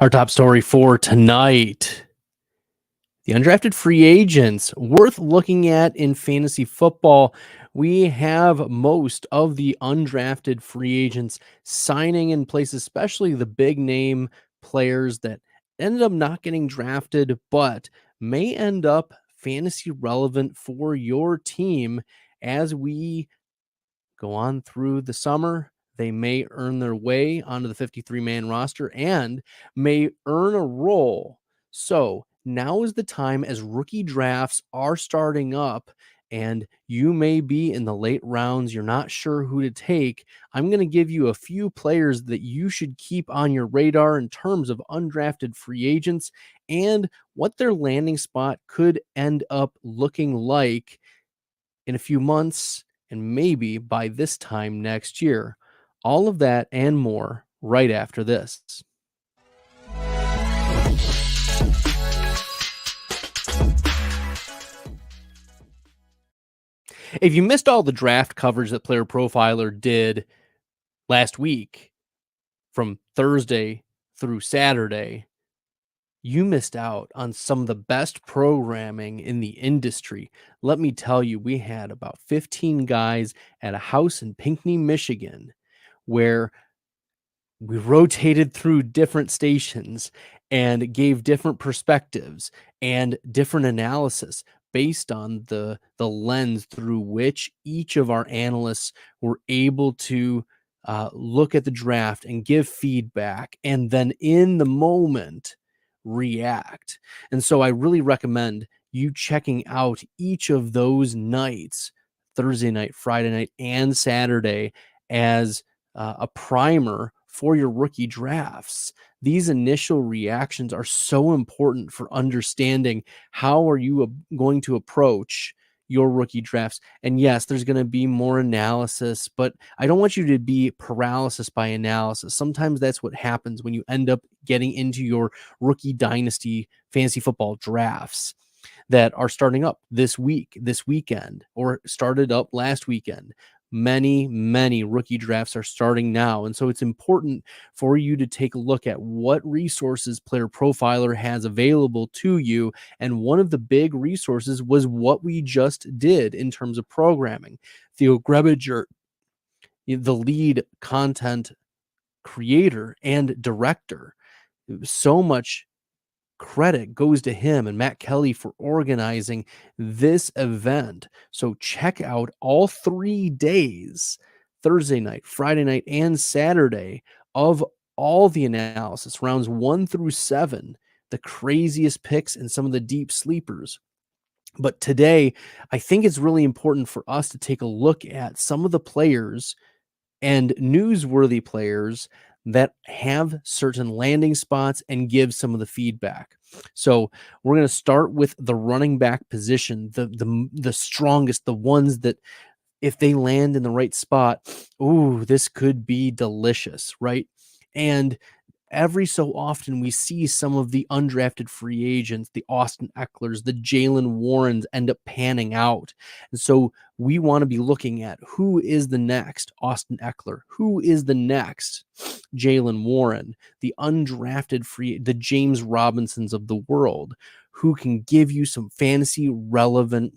Our top story for tonight: the undrafted free agents worth looking at in fantasy football. We have most of the undrafted free agents signing in place, especially the big name players that ended up not getting drafted, but may end up fantasy relevant for your team as we go on through the summer. They may earn their way onto the 53-man roster and may earn a role. So now is the time, as rookie drafts are starting up and you may be in the late rounds, you're not sure who to take. I'm going to give you a few players that you should keep on your radar in terms of undrafted free agents and what their landing spot could end up looking like in a few months and maybe by this time next year. All of that and more right after this. If you missed all the draft coverage that Player Profiler did last week from Thursday through Saturday, you missed out on some of the best programming in the industry. Let me tell you, we had about 15 guys at a house in Pinckney, Michigan, where we rotated through different stations and gave different perspectives and different analysis based on the lens through which each of our analysts were able to look at the draft and give feedback and then in the moment react. And so I really recommend you checking out each of those nights, Thursday night, Friday night, and Saturday, as a primer for your rookie drafts. These initial reactions are so important for understanding how are you going to approach your rookie drafts. And yes, there's going to be more analysis, but I don't want you to be paralysis by analysis. Sometimes that's what happens when you end up getting into your rookie dynasty fantasy football drafts that are starting up this weekend, or started up last weekend. Many rookie drafts are starting now. And so it's important for you to take a look at what resources Player Profiler has available to you. And one of the big resources was what we just did in terms of programming. Theo Grebinger, the lead content creator and director, so much credit goes to him and Matt Kelly for organizing this event. So check out all 3 days, Thursday night, Friday night, and Saturday, of all the analysis, rounds 1 through 7, the craziest picks and some of the deep sleepers. But today, I think it's really important for us to take a look at some of the players and newsworthy players that have certain landing spots and give some of the feedback. So we're going to start with the running back position, the strongest, the ones that if they land in the right spot, ooh, this could be delicious, right? And every so often we see some of the undrafted free agents, the Austin Ecklers, the Jalen Warrens, end up panning out. And so we want to be looking at who is the next Austin Eckler, who is the next Jalen Warren, the undrafted free, the James Robinsons of the world, who can give you some fantasy relevant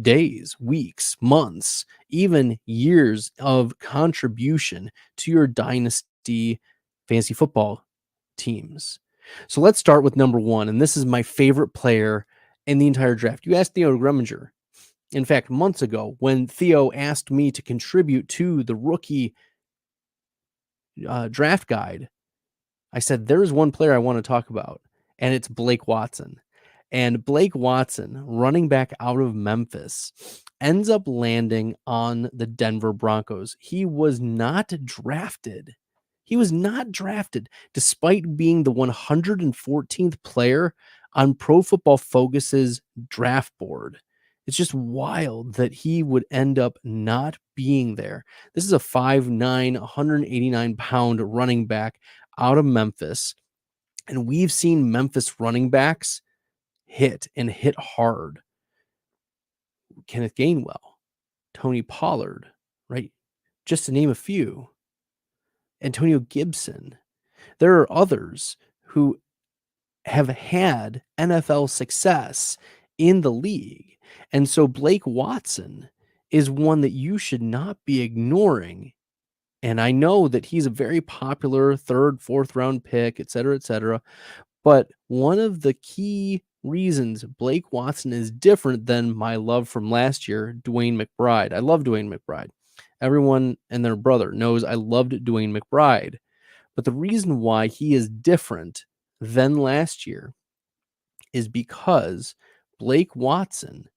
days, weeks, months, even years of contribution to your dynasty fantasy football teams. So let's start with number 1, and this is my favorite player in the entire draft. You asked Theo Grebinger. In fact, months ago, when Theo asked me to contribute to the rookie draft guide, I said, there's one player I want to talk about, and it's Blake Watson. And Blake Watson, running back out of Memphis, ends up landing on the Denver Broncos. He was not drafted. He was not drafted despite being the 114th player on Pro Football Focus's draft board. It's just wild that he would end up not being there. This is a 5'9", 189-pound running back out of Memphis. And we've seen Memphis running backs hit and hit hard. Kenneth Gainwell, Tony Pollard, right? Just to name a few. Antonio Gibson. There are others who have had NFL success in the league. And so Blake Watson is one that you should not be ignoring. And I know that he's a very popular third, fourth round pick, et cetera, et cetera. But one of the key reasons Blake Watson is different than my love from last year, Dwayne McBride. I love Dwayne McBride. Everyone and their brother knows I loved Dwayne McBride. But the reason why he is different than last year is because Blake Watson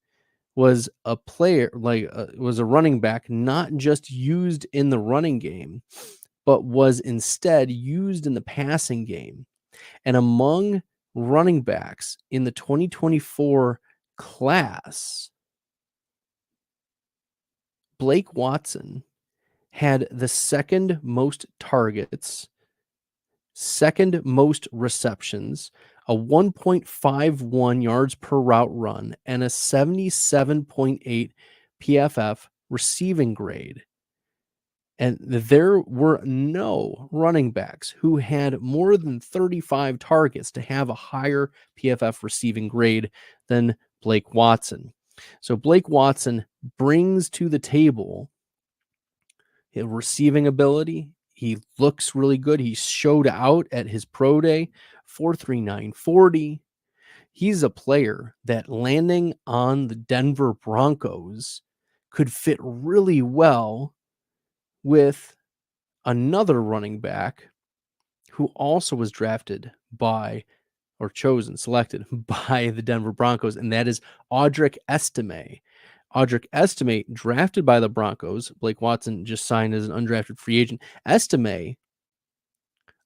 was a player, was a running back, not just used in the running game, but was instead used in the passing game. And among running backs in the 2024 class, Blake Watson had the second most targets, second most receptions, a 1.51 yards per route run, and a 77.8 PFF receiving grade. And there were no running backs who had more than 35 targets to have a higher PFF receiving grade than Blake Watson. So Blake Watson brings to the table his receiving ability. He looks really good. He showed out at his pro day, 4.3940. He's a player that landing on the Denver Broncos could fit really well with another running back who also was drafted by or selected by the Denver Broncos, and that is Audric Estime. Audric Estime, drafted by the Broncos. Blake Watson just signed as an undrafted free agent. Estime,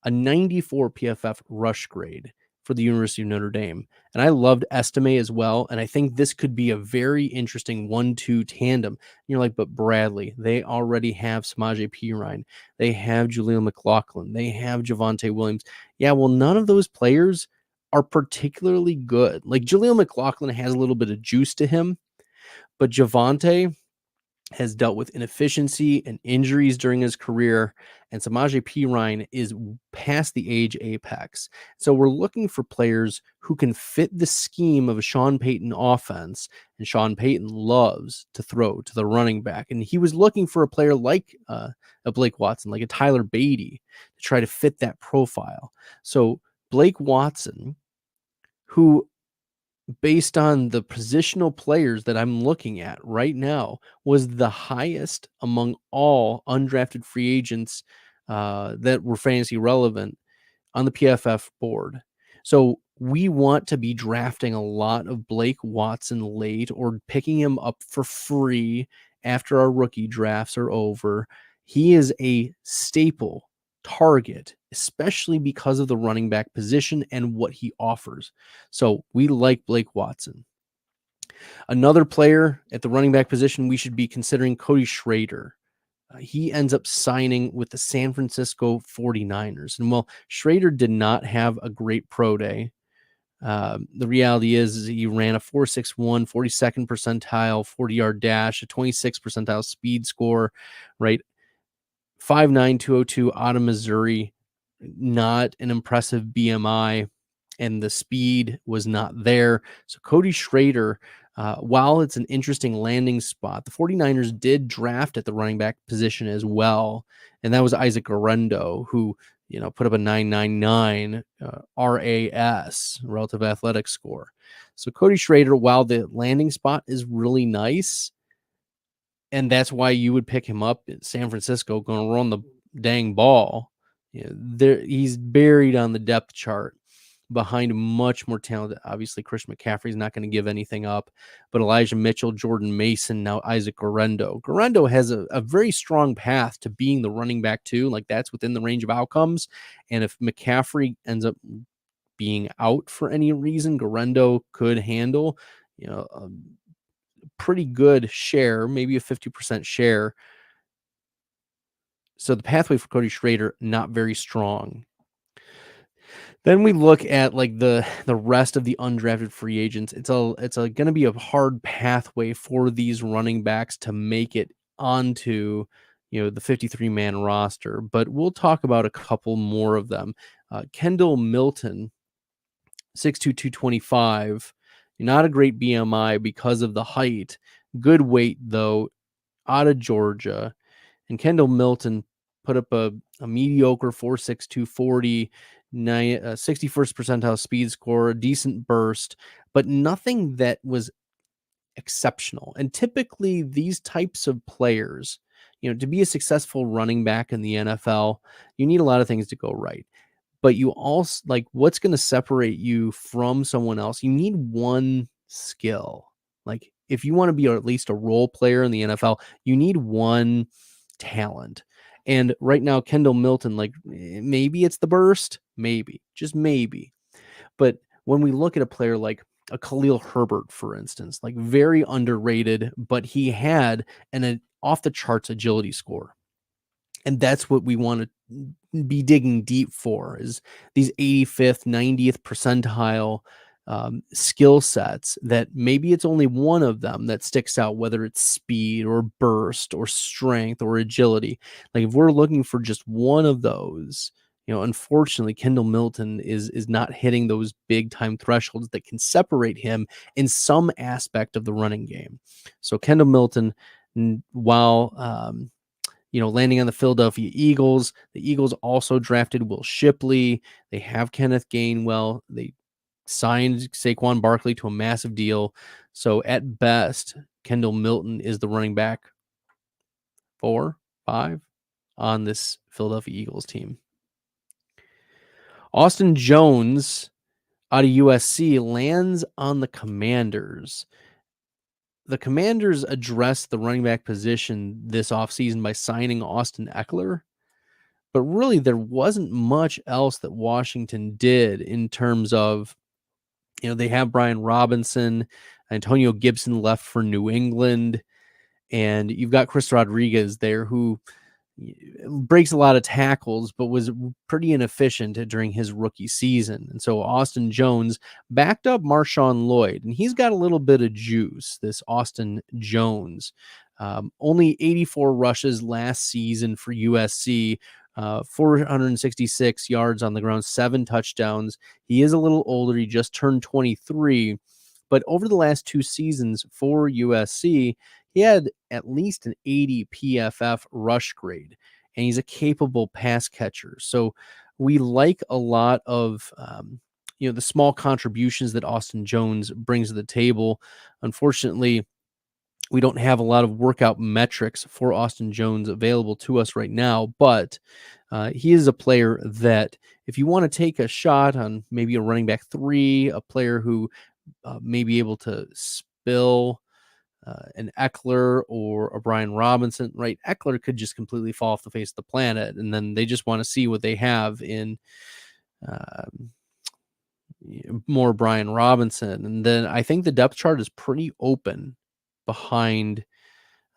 a 94 PFF rush grade for the University of Notre Dame. And I loved Estime as well. And I think this could be a very interesting 1-2 tandem. And you're like, but Bradley, they already have Samaje Perine. They have Jaleel McLaughlin. They have Javonte Williams. Yeah, well, none of those players are particularly good. Like Jaleel McLaughlin has a little bit of juice to him, but Javonte has dealt with inefficiency and injuries during his career, and Samaje Perine is past the age apex. So we're looking for players who can fit the scheme of a Sean Payton offense, and Sean Payton loves to throw to the running back. And he was looking for a player like a Blake Watson, like a Tyler Beatty, to try to fit that profile. So Blake Watson, who based on the positional players that I'm looking at right now, was the highest among all undrafted free agents that were fantasy relevant on the PFF board. So we want to be drafting a lot of Blake Watson late or picking him up for free after our rookie drafts are over. He is a staple target, especially because of the running back position and what he offers. So we like Blake Watson. Another player at the running back position we should be considering, Cody Schrader. He ends up signing with the San Francisco 49ers. And while Schrader did not have a great pro day, the reality is he ran a 4.61, 42nd percentile 40-yard dash, a 26th percentile speed score, right? 5'9", 202 out of Missouri, not an impressive BMI, and the speed was not there. So Cody Schrader, while it's an interesting landing spot, the 49ers did draft at the running back position as well, and that was Isaac Guerendo, who put up a 999 RAS, relative athletic score. So Cody Schrader, while the landing spot is really nice, and that's why you would pick him up in San Francisco, going to run the dang ball. He's buried on the depth chart behind much more talented. Obviously, Christian McCaffrey is not going to give anything up, but Elijah Mitchell, Jordan Mason, now Isaac Guerendo. Guerendo has a very strong path to being the running back too. Like that's within the range of outcomes. And if McCaffrey ends up being out for any reason, Guerendo could handle, pretty good share, maybe a 50% share. So the pathway for Cody Schrader, not very strong. Then we look at like the rest of the undrafted free agents. It's going to be a hard pathway for these running backs to make it onto the 53-man roster, but we'll talk about a couple more of them. Kendall Milton, 6'2", 225, not a great BMI because of the height. Good weight, though, out of Georgia. And Kendall Milton put up a mediocre 4.6, 240, 61st percentile speed score, a decent burst, but nothing that was exceptional. And typically these types of players, to be a successful running back in the NFL, you need a lot of things to go right. But you also, like, what's going to separate you from someone else? You need one skill. Like, if you want to be at least a role player in the NFL, you need one talent. And right now, Kendall Milton, like, maybe it's the burst, maybe, just maybe. But when we look at a player like a Khalil Herbert, for instance, like, very underrated, but he had an off the charts agility score. And that's what we want to be digging deep for, is these 85th, 90th percentile skill sets that maybe it's only one of them that sticks out, whether it's speed or burst or strength or agility. Like, if we're looking for just one of those, unfortunately, Kendall Milton is not hitting those big time thresholds that can separate him in some aspect of the running game. So Kendall Milton, while landing on the Philadelphia Eagles. The Eagles also drafted Will Shipley. They have Kenneth Gainwell. They signed Saquon Barkley to a massive deal. So at best, Kendall Milton is the running back 4, 5 on this Philadelphia Eagles team. Austin Jones out of USC lands on the Commanders. The Commanders addressed the running back position this offseason by signing Austin Eckler. But really, there wasn't much else that Washington did in terms of, they have Brian Robinson, Antonio Gibson left for New England, and you've got Chris Rodriguez there, who breaks a lot of tackles, but was pretty inefficient during his rookie season. And so Austin Jones backed up Marshawn Lloyd, and he's got a little bit of juice, this Austin Jones. Only 84 rushes last season for USC, 466 yards on the ground, 7 touchdowns. He is a little older. He just turned 23. But over the last 2 seasons for USC, he had at least an 80 PFF rush grade, and he's a capable pass catcher. So we like a lot of the small contributions that Austin Jones brings to the table. Unfortunately, we don't have a lot of workout metrics for Austin Jones available to us right now, but he is a player that, if you want to take a shot on maybe a running back 3, a player who may be able to spill an Eckler or a Brian Robinson, right? Eckler could just completely fall off the face of the planet, and then they just want to see what they have in more Brian Robinson. And then I think the depth chart is pretty open behind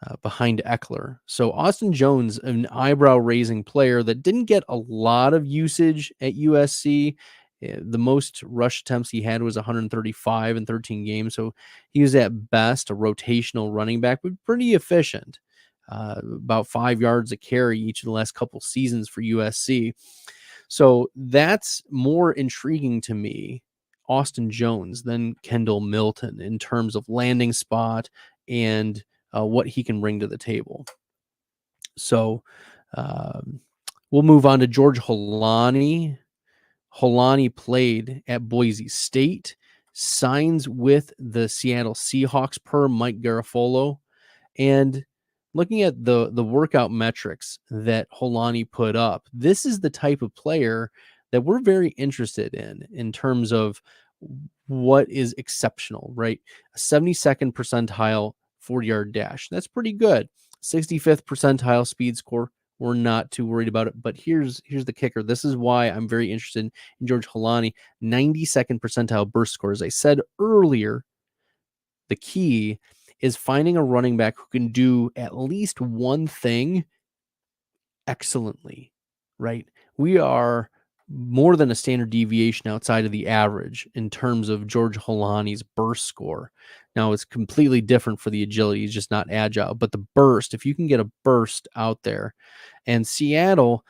Eckler. So Austin Jones, an eyebrow-raising player that didn't get a lot of usage at USC. The most rush attempts he had was 135 in 13 games. So he was at best a rotational running back, but pretty efficient. About 5 yards a carry each of the last couple seasons for USC. So that's more intriguing to me, Austin Jones, than Kendall Milton in terms of landing spot and what he can bring to the table. So we'll move on to George Hanani. Hanani played at Boise State, signs with the Seattle Seahawks per Mike Garafolo. And looking at the workout metrics that Hanani put up, this is the type of player that we're very interested in terms of what is exceptional, right? A 72nd percentile 40-yard dash. That's pretty good. 65th percentile speed score. We're not too worried about it. But here's the kicker. This is why I'm very interested in George Hanani. 92nd percentile burst score. As I said earlier, the key is finding a running back who can do at least one thing excellently, right? We are more than a standard deviation outside of the average in terms of George Holani's burst score. Now, it's completely different for the agility. He's just not agile. But the burst, if you can get a burst out there, and Seattle,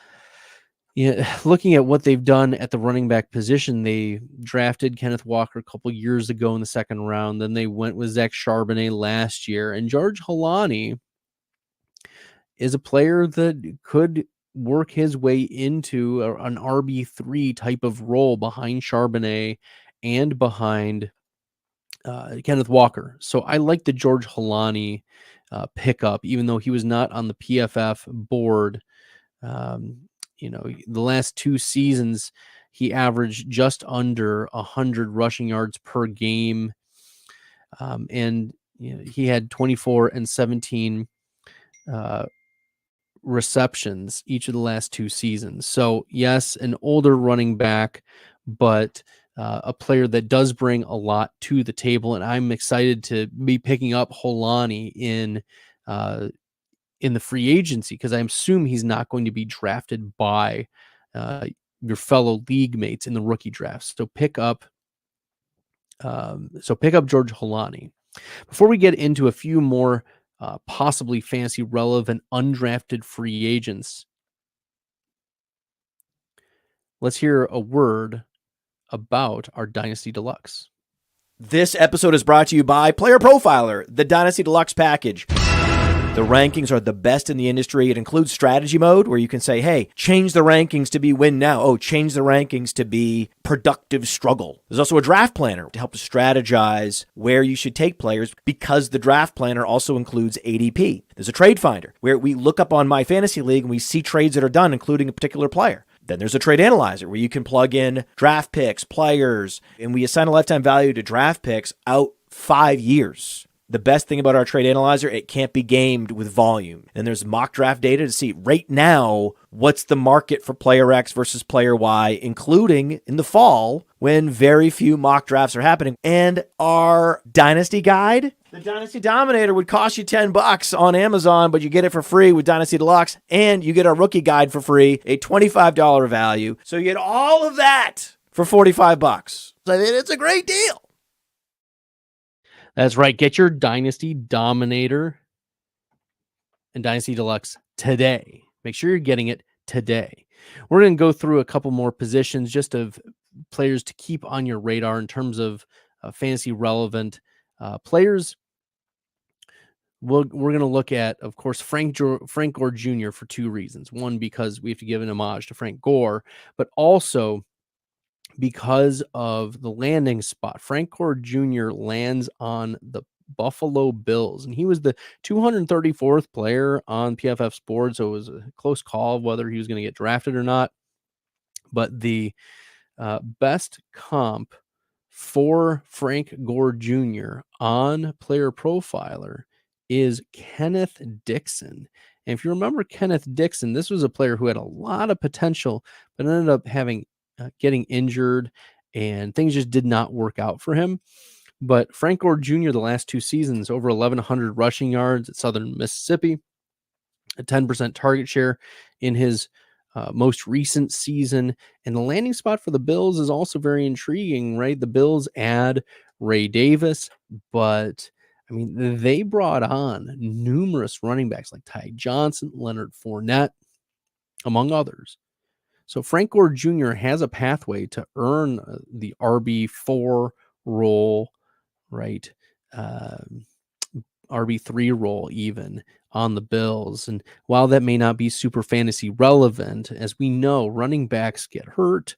looking at what they've done at the running back position, they drafted Kenneth Walker a couple years ago in the second round. Then they went with Zach Charbonnet last year. And George Holani is a player that could work his way into an RB3 type of role behind Charbonnet and behind Kenneth Walker. So I like the George Holani pickup, even though he was not on the PFF board. The last 2 seasons, he averaged just under 100 rushing yards per game. And he had 24 and 17 receptions each of the last 2 seasons. So yes, an older running back, but a player that does bring a lot to the table. And I'm excited to be picking up Holani in the free agency, because I assume he's not going to be drafted by your fellow league mates in the rookie draft. So pick up George Holani. Before we get into a few more possibly fantasy relevant undrafted free agents, let's hear a word about our Dynasty Deluxe. This episode is brought to you by Player Profiler, the Dynasty Deluxe package. The rankings are the best in the industry. It includes strategy mode, where you can say, hey, change the rankings to be win now. Oh, change the rankings to be productive struggle. There's also a draft planner to help strategize where you should take players, because the draft planner also includes ADP. There's a trade finder where we look up on My Fantasy League and we see trades that are done, including a particular player. Then there's a trade analyzer where you can plug in draft picks, players, and we assign a lifetime value to draft picks out 5 years. The best thing about our trade analyzer, it can't be gamed with volume. And there's mock draft data to see right now what's the market for player X versus player Y, including in the fall when very few mock drafts are happening. And our Dynasty Guide, the Dynasty Dominator, would cost you $10 on Amazon, but you get it for free with Dynasty Deluxe, and you get our rookie guide for free, a $25 value. So you get all of that for $45. I mean, it's a great deal. That's right. Get your Dynasty Dominator and Dynasty Deluxe today. Make sure you're getting it today. We're going to go through a couple more positions just of players to keep on your radar in terms of fantasy relevant players. We're going to look at, of course, Frank Gore Jr. for 2 reasons. One, because we have to give an homage to Frank Gore, but also because of the landing spot. Frank Gore Jr. lands on the Buffalo Bills, and he was the 234th player on PFF's board, so it was a close call of whether he was going to get drafted or not. But the best comp for Frank Gore Jr. on Player Profiler is Kenneth Dixon. And if you remember Kenneth Dixon, this was a player who had a lot of potential, but ended up getting injured, and things just did not work out for him. But Frank Gore Jr., the last 2 seasons, over 1,100 rushing yards at Southern Mississippi, a 10% target share in his most recent season. And the landing spot for the Bills is also very intriguing, right? The Bills add Ray Davis, but I mean, they brought on numerous running backs like Ty Johnson, Leonard Fournette, among others. So Frank Gore Jr. has a pathway to earn the RB4 role, right? RB3 role even on the Bills. And while that may not be super fantasy relevant, as we know, running backs get hurt.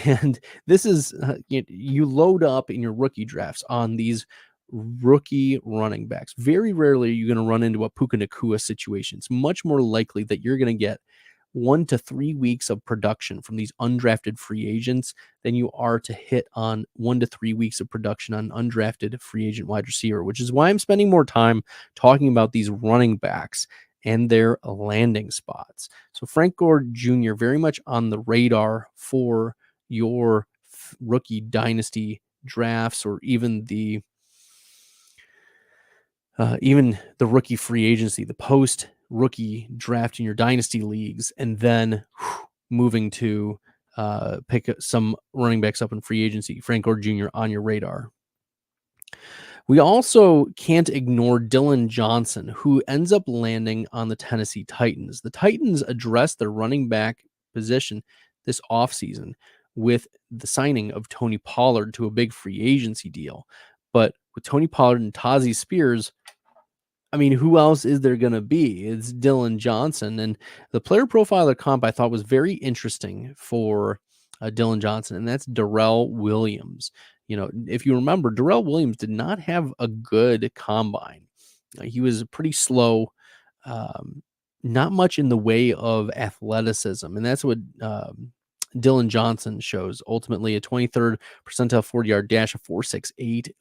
And this is, you load up in your rookie drafts on these rookie running backs. Very rarely are you going to run into a Puka Nacua situation. It's much more likely that you're going to get 1 to 3 weeks of production from these undrafted free agents than you are to hit on 1 to 3 weeks of production on undrafted free agent wide receiver, which is why I'm spending more time talking about these running backs and their landing spots. So Frank Gore Jr. very much on the radar for your rookie dynasty drafts, or even the rookie free agency, the post rookie draft in your dynasty leagues, and then moving to pick some running backs up in free agency. Frank Gore Jr. on your radar. We also can't ignore Dylan Johnson, who ends up landing on the Tennessee Titans. The Titans addressed their running back position this offseason with the signing of Tony Pollard to a big free agency deal. But with Tony Pollard and Tazi Spears, I mean, who else is there going to be? It's Dylan Johnson. And the player profiler comp I thought was very interesting for Dylan Johnson, and that's Darrell Williams. You know, if you remember, Darrell Williams did not have a good combine. He was pretty slow, not much in the way of athleticism. And that's what Dylan Johnson shows. Ultimately, a 23rd percentile 40-yard dash, a 4.68,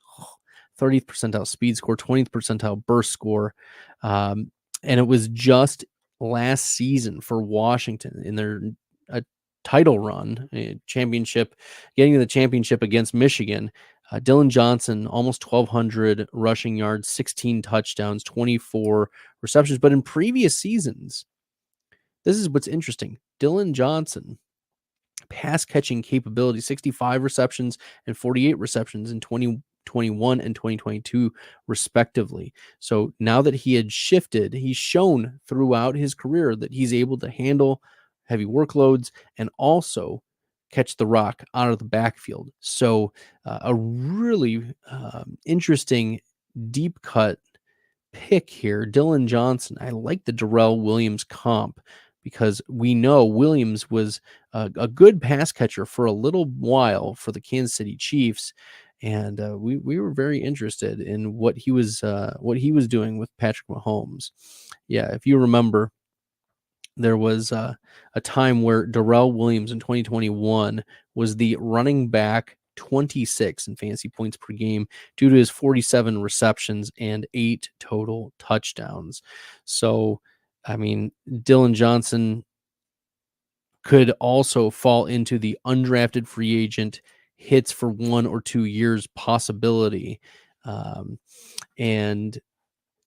30th percentile speed score, 20th percentile burst score. And it was just last season for Washington in their title run, championship, getting to the championship against Michigan. Dylan Johnson, almost 1,200 rushing yards, 16 touchdowns, 24 receptions. But in previous seasons, this is what's interesting. Dylan Johnson, pass catching capability, 65 receptions and 48 receptions in 2021 and 2022 respectively. So now that he had shifted, he's shown throughout his career that he's able to handle heavy workloads and also catch the rock out of the backfield. So a really interesting deep cut pick here, Dylan Johnson. I like the Darrell Williams comp because we know Williams was a good pass catcher for a little while for the Kansas City Chiefs. And we were very interested in what he was doing with Patrick Mahomes. Yeah, if you remember, there was a time where Darrell Williams in 2021 was the running back 26 in fantasy points per game due to his 47 receptions and 8 total touchdowns. So, I mean, Dylan Johnson could also fall into the undrafted free agent hits for 1 or 2 years possibility. And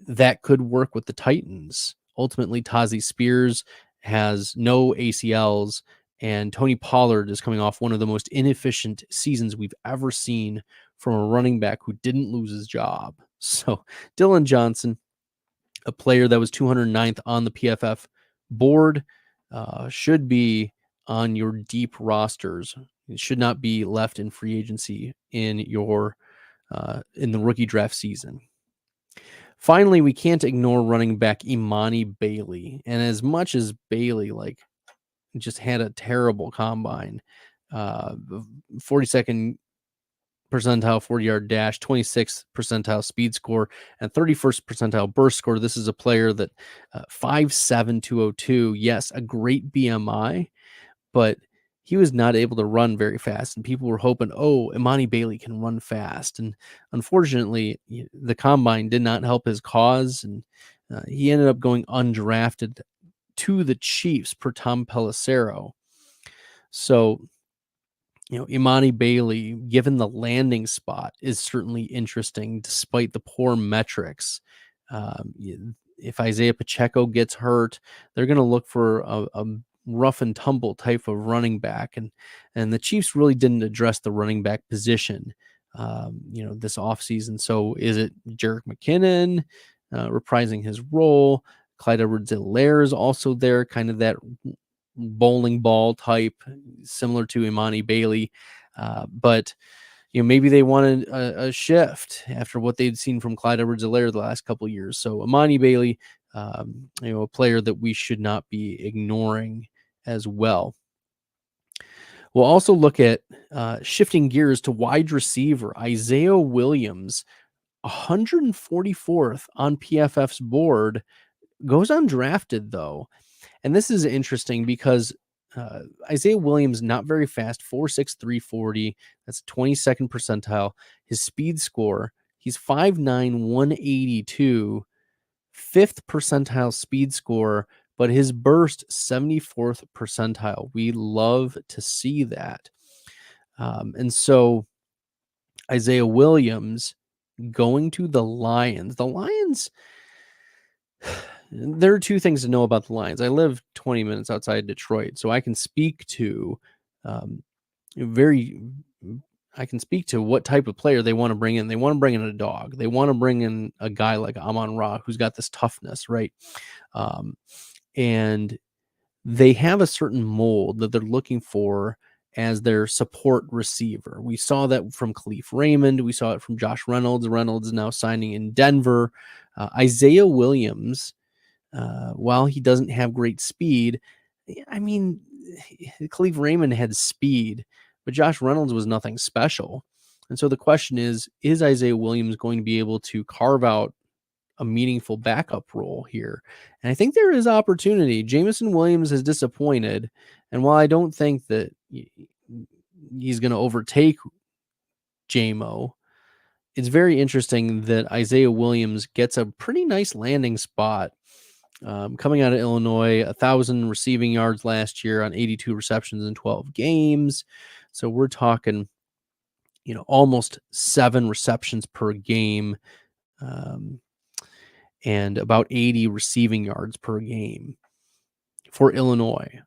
that could work with the Titans. Ultimately, Tazi Spears has no ACLs, and Tony Pollard is coming off one of the most inefficient seasons we've ever seen from a running back who didn't lose his job. So Dylan Johnson, a player that was 209th on the PFF board, should be on your deep rosters. It should not be left in free agency in your in the rookie draft season. Finally, we can't ignore running back Imani Bailey. And as much as Bailey just had a terrible combine, 42nd percentile 40-yard dash, 26th percentile speed score, and 31st percentile burst score. This is a player that 5'7", 202. Yes, a great BMI, but he was not able to run very fast, and people were hoping, oh, Imani Bailey can run fast. And unfortunately, the combine did not help his cause, and he ended up going undrafted to the Chiefs per Tom Pelissero. So, Imani Bailey, given the landing spot, is certainly interesting despite the poor metrics. If Isaiah Pacheco gets hurt, they're going to look for a rough and tumble type of running back. And the Chiefs really didn't address the running back position, this offseason. So is it Jerick McKinnon reprising his role? Clyde Edwards-Helaire is also there, kind of that bowling ball type, similar to Imani Bailey. But maybe they wanted a shift after what they'd seen from Clyde Edwards-Helaire the last couple of years. So Imani Bailey, a player that we should not be ignoring as well. We'll also look at shifting gears to wide receiver. Isaiah Williams, 144th on PFF's board, goes undrafted though. And this is interesting because Isaiah Williams, not very fast, 4.6, 340. That's 22nd percentile. His speed score, he's 5'9", 182, 5th percentile speed score, but his burst 74th percentile. We love to see that. And so Isaiah Williams going to the Lions. The Lions, there are two things to know about the Lions. I live 20 minutes outside Detroit, so I can speak to very, I can speak to what type of player they want to bring in. They want to bring in a dog. They want to bring in a guy like Amon-Ra, who's got this toughness, right? And they have a certain mold that they're looking for as their support receiver. We saw that from Khalif Raymond. We saw it from Josh Reynolds. Reynolds is now signing in Denver. Isaiah Williams, while he doesn't have great speed, I mean, Khalif Raymond had speed, but Josh Reynolds was nothing special. And so the question is Isaiah Williams going to be able to carve out a meaningful backup role here? And I think there is opportunity. Jameson Williams has disappointed. And while I don't think that he's going to overtake JMO, it's very interesting that Isaiah Williams gets a pretty nice landing spot. Coming out of Illinois, 1,000 receiving yards last year on 82 receptions in 12 games. So we're talking, almost 7 receptions per game, and about 80 receiving yards per game for Illinois.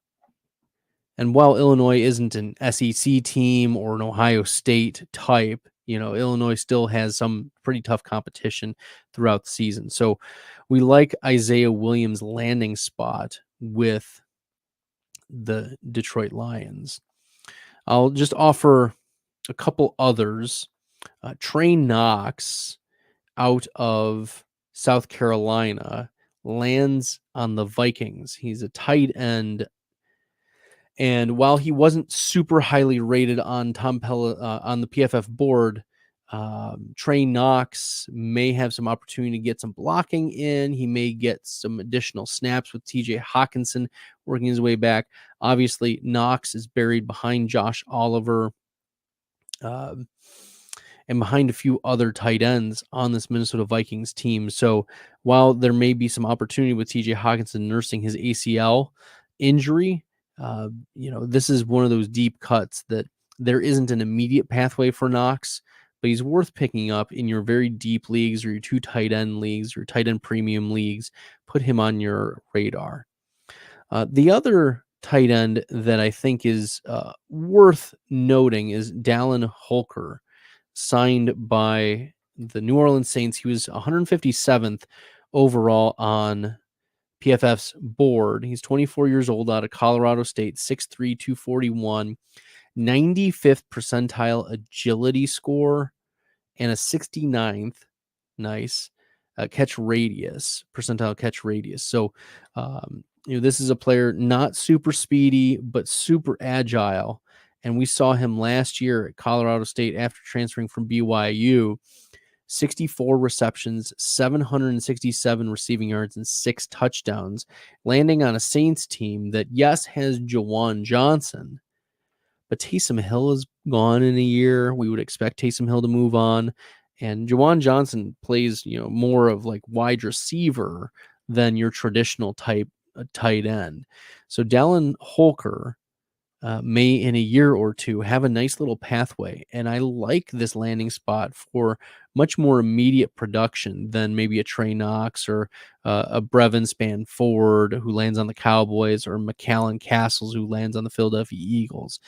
And while Illinois isn't an SEC team or an Ohio State type, Illinois still has some pretty tough competition throughout the season. So we like Isaiah Williams' landing spot with the Detroit Lions. I'll just offer a couple others. Trey Knox out of South Carolina lands on the Vikings. He's a tight end. And while he wasn't super highly rated on on the PFF board, Trey Knox may have some opportunity to get some blocking in. He may get some additional snaps with TJ Hawkinson working his way back. Obviously, Knox is buried behind Josh Oliver and behind a few other tight ends on this Minnesota Vikings team. So while there may be some opportunity with TJ Hawkinson nursing his ACL injury, this is one of those deep cuts that there isn't an immediate pathway for Knox, but he's worth picking up in your very deep leagues or your 2 tight end leagues or tight end premium leagues. Put him on your radar. The other tight end that I think is worth noting is Dallin Holker, signed by the New Orleans Saints. He was 157th overall on PFF's board. He's 24 years old, out of Colorado State, 6'3", 241, 95th percentile agility score, and a 69th, nice, percentile catch radius. So, this is a player not super speedy, but super agile. And we saw him last year at Colorado State after transferring from BYU. 64 receptions, 767 receiving yards, and 6 touchdowns, landing on a Saints team that, yes, has Juwan Johnson, but Taysom Hill is gone in a year. We would expect Taysom Hill to move on. And Juwan Johnson plays, more of like wide receiver than your traditional type tight end. So Dallin Holker may in a year or two have a nice little pathway. And I like this landing spot for much more immediate production than maybe a Trey Knox or a Brevin Spann-Ford who lands on the Cowboys, or McAllen Castles who lands on the Philadelphia Eagles.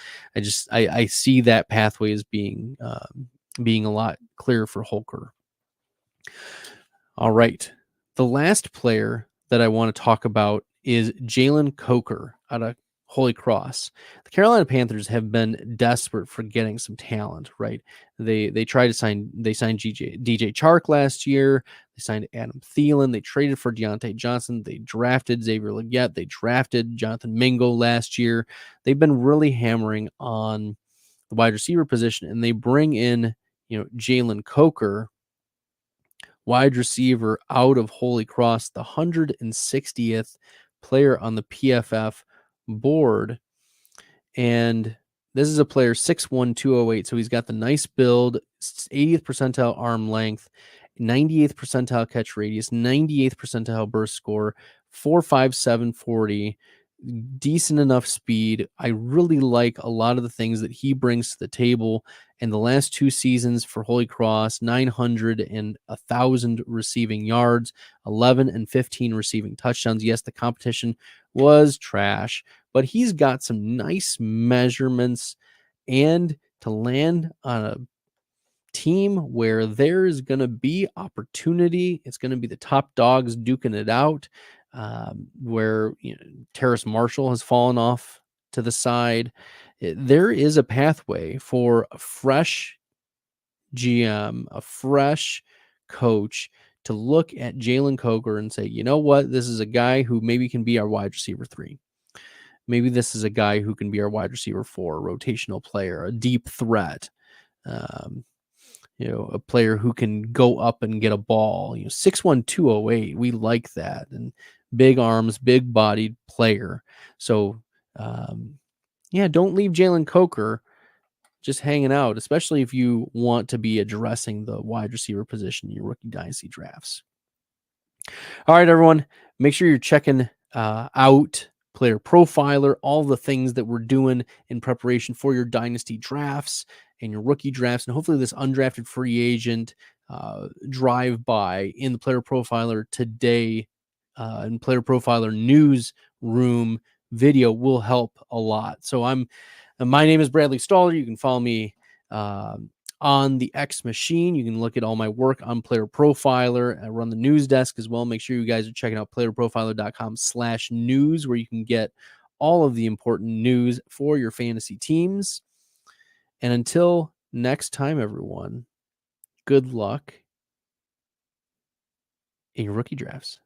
I see that pathway as being a lot clearer for Holker. All right. The last player that I want to talk about is Jalen Coker out of Holy Cross. The Carolina Panthers have been desperate for getting some talent, right? They signed DJ Chark last year. They signed Adam Thielen. They traded for Deontay Johnson. They drafted Xavier Legette. They drafted Jonathan Mingo last year. They've been really hammering on the wide receiver position, and they bring in, Jalen Coker, wide receiver out of Holy Cross, the 160th player on the PFF board. And this is a player 6'1", 208. So he's got the nice build, 80th percentile arm length, 98th percentile catch radius, 98th percentile burst score, 4.57 40, decent enough speed. I really like a lot of the things that he brings to the table. In the last 2 seasons for Holy Cross, 900 and 1,000 receiving yards, 11 and 15 receiving touchdowns. Yes, the competition was trash, but he's got some nice measurements, and to land on a team where there's going to be opportunity. It's going to be the top dogs duking it out, where Terrace Marshall has fallen off to the side. There is a pathway for a fresh GM, a fresh coach to look at Jalen Coker and say, you know what, this is a guy who maybe can be our wide receiver 3. Maybe this is a guy who can be our wide receiver 4, a rotational player, a deep threat. A player who can go up and get a ball. 6'1", 208. We like that. And big arms, big bodied player. So, don't leave Jalen Coker just hanging out, especially if you want to be addressing the wide receiver position in your rookie dynasty drafts. All right, everyone, make sure you're checking out Player Profiler, all the things that we're doing in preparation for your dynasty drafts and your rookie drafts, and hopefully this undrafted free agent drive-by in the Player Profiler today and Player Profiler newsroom video will help a lot. So my name is Bradley Staller. You can follow me on the X Machine. You can look at all my work on Player Profiler. I run the news desk as well. Make sure you guys are checking out playerprofiler.com/news, where you can get all of the important news for your fantasy teams. And until next time, everyone, good luck in your rookie drafts.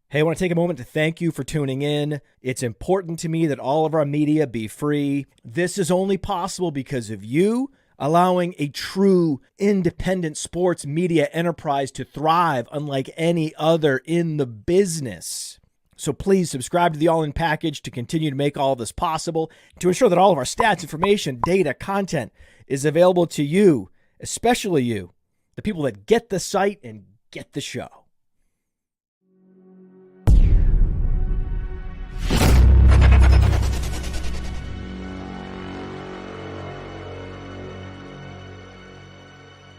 Hey, I want to take a moment to thank you for tuning in. It's important to me that all of our media be free. This is only possible because of you allowing a true independent sports media enterprise to thrive unlike any other in the business. So please subscribe to the All In Package to continue to make all of this possible, to ensure that all of our stats, information, data, content is available to you, especially you, the people that get the site and get the show.